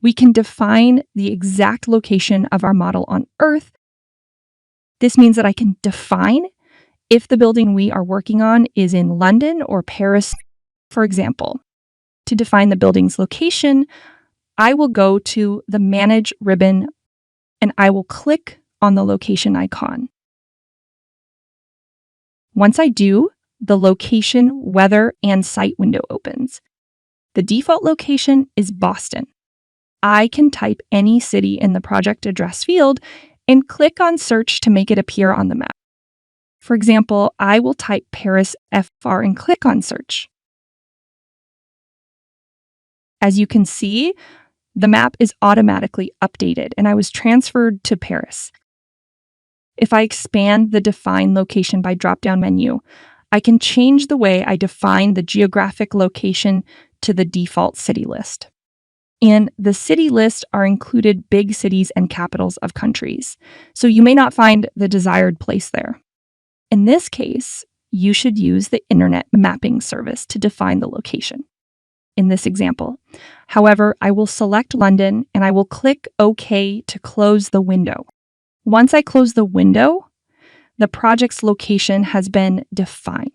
We can define the exact location of our model on Earth. This means that I can define if the building we are working on is in London or Paris, for example. To define the building's location, I will go to the Manage ribbon and I will click on the location icon. Once I do, the location, weather, and site window opens. The default location is Boston. I can type any city in the project address field and click on search to make it appear on the map. For example, I will type Paris FR and click on search. As you can see, the map is automatically updated and I was transferred to Paris. If I expand the Define Location by drop-down menu, I can change the way I define the geographic location to the default city list. In the city list are included big cities and capitals of countries, so you may not find the desired place there. In this case, you should use the Internet Mapping Service to define the location. In this example, however, I will select London and I will click OK to close the window. Once I close the window, the project's location has been defined.